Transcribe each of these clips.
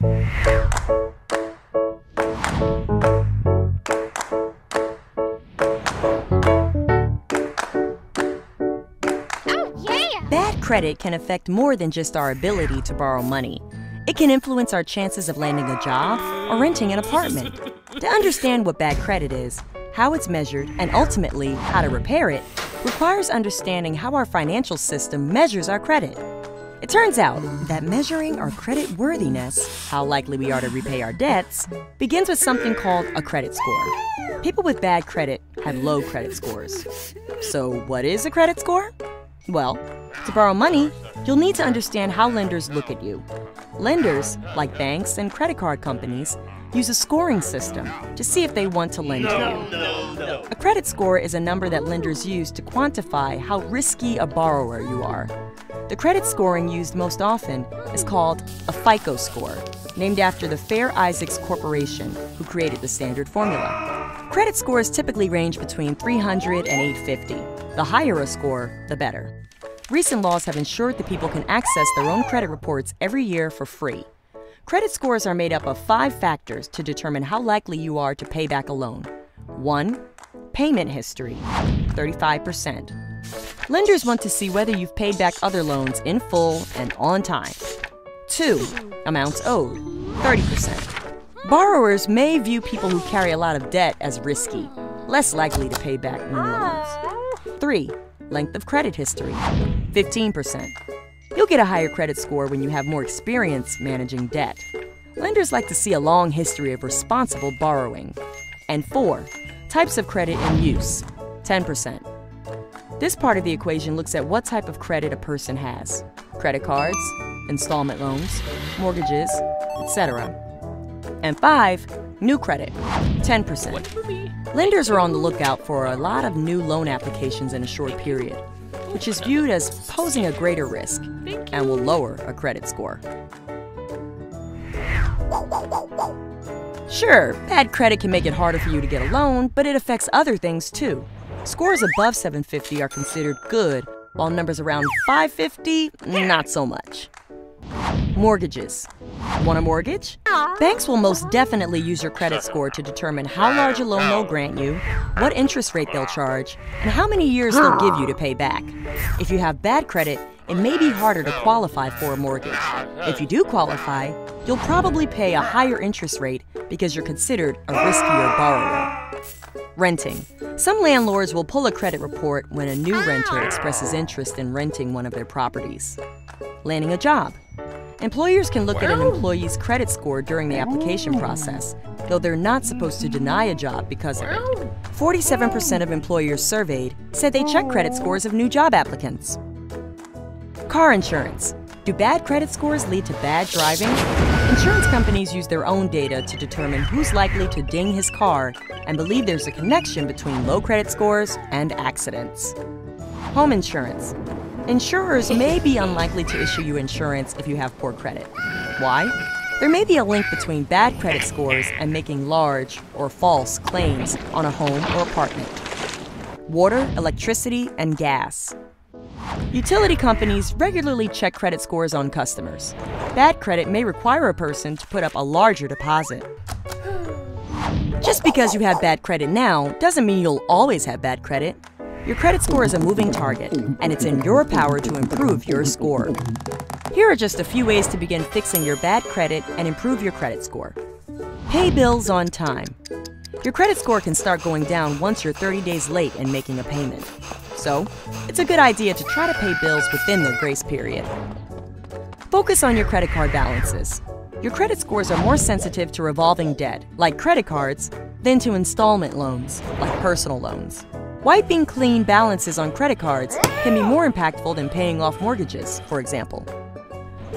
Bad credit can affect more than just our ability to borrow money. It can influence our chances of landing a job or renting an apartment. To understand what bad credit is, how it's measured, and ultimately how to repair it, requires understanding how our financial system measures our credit. It turns out that measuring our credit worthiness, how likely we are to repay our debts, begins with something called a credit score. People with bad credit have low credit scores. So what is a credit score? Well, to borrow money, you'll need to understand how lenders look at you. Lenders, like banks and credit card companies, use a scoring system to see if they want to lend to you. A credit score is a number that lenders use to quantify how risky a borrower you are. The credit scoring used most often is called a FICO score, named after the Fair Isaacs Corporation, who created the standard formula. Credit scores typically range between 300 and 850. The higher a score, the better. Recent laws have ensured that people can access their own credit reports every year for free. Credit scores are made up of 5 factors to determine how likely you are to pay back a loan. 1. Payment history, 35%. Lenders want to see whether you've paid back other loans in full and on time. 2. Amounts owed, 30%. Borrowers may view people who carry a lot of debt as risky, less likely to pay back new loans. 3. Length of credit history, 15%. You'll get a higher credit score when you have more experience managing debt. Lenders like to see a long history of responsible borrowing. And 4. Types of credit in use, 10%. This part of the equation looks at what type of credit a person has: credit cards, installment loans, mortgages, etc. And 5. New credit, 10%. Lenders are on the lookout for a lot of new loan applications in a short period, which is viewed as posing a greater risk and will lower a credit score. Sure, bad credit can make it harder for you to get a loan, but it affects other things too. Scores above 750 are considered good, while numbers around 550, not so much. Mortgages. Want a mortgage? Banks will most definitely use your credit score to determine how large a loan they'll grant you, what interest rate they'll charge, and how many years they'll give you to pay back. If you have bad credit, it may be harder to qualify for a mortgage. If you do qualify, you'll probably pay a higher interest rate because you're considered a riskier borrower. Renting. Some landlords will pull a credit report when a new renter expresses interest in renting one of their properties. Landing a job. Employers can look at an employee's credit score during the application process, though they're not supposed to deny a job because of it. 47% of employers surveyed said they check credit scores of new job applicants. Car insurance. Do bad credit scores lead to bad driving? Insurance companies use their own data to determine who's likely to ding his car and believe there's a connection between low credit scores and accidents. Home insurance. Insurers may be unlikely to issue you insurance if you have poor credit. Why? There may be a link between bad credit scores and making large or false claims on a home or apartment. Water, electricity, and gas. Utility companies regularly check credit scores on customers. Bad credit may require a person to put up a larger deposit. Just because you have bad credit now doesn't mean you'll always have bad credit. Your credit score is a moving target, and it's in your power to improve your score. Here are just a few ways to begin fixing your bad credit and improve your credit score. Pay bills on time. Your credit score can start going down once you're 30 days late in making a payment. So, it's a good idea to try to pay bills within their grace period. Focus on your credit card balances. Your credit scores are more sensitive to revolving debt, like credit cards, than to installment loans, like personal loans. Wiping clean balances on credit cards can be more impactful than paying off mortgages, for example.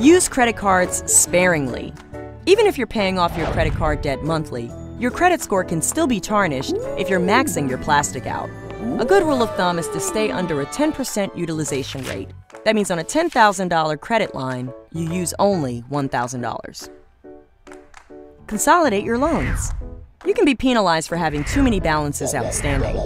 Use credit cards sparingly. Even if you're paying off your credit card debt monthly, your credit score can still be tarnished if you're maxing your plastic out. A good rule of thumb is to stay under a 10% utilization rate. That means on a $10,000 credit line, you use only $1,000. Consolidate your loans. You can be penalized for having too many balances outstanding.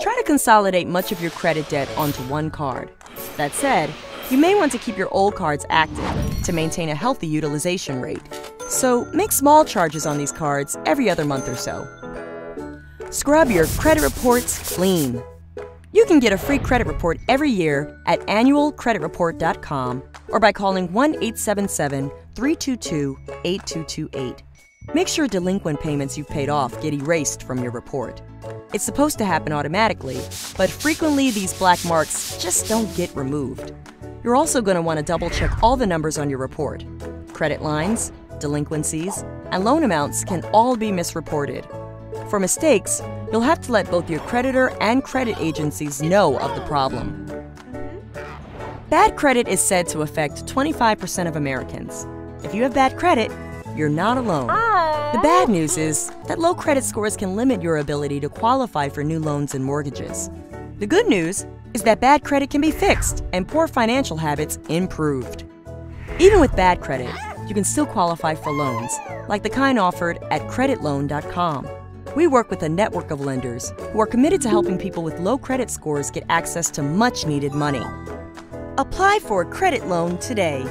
Try to consolidate much of your credit debt onto one card. That said, you may want to keep your old cards active to maintain a healthy utilization rate. So make small charges on these cards every other month or so. Scrub your credit reports clean. You can get a free credit report every year at annualcreditreport.com or by calling 1-877-322-8228. Make sure delinquent payments you've paid off get erased from your report. It's supposed to happen automatically, but frequently these black marks just don't get removed. You're also going to want to double-check all the numbers on your report. Credit lines, delinquencies, and loan amounts can all be misreported. For mistakes, you'll have to let both your creditor and credit agencies know of the problem. Bad credit is said to affect 25% of Americans. If you have bad credit, you're not alone. The bad news is that low credit scores can limit your ability to qualify for new loans and mortgages. The good news is that bad credit can be fixed and poor financial habits improved. Even with bad credit, you can still qualify for loans, like the kind offered at creditloan.com. We work with a network of lenders who are committed to helping people with low credit scores get access to much-needed money. Apply for a credit loan today.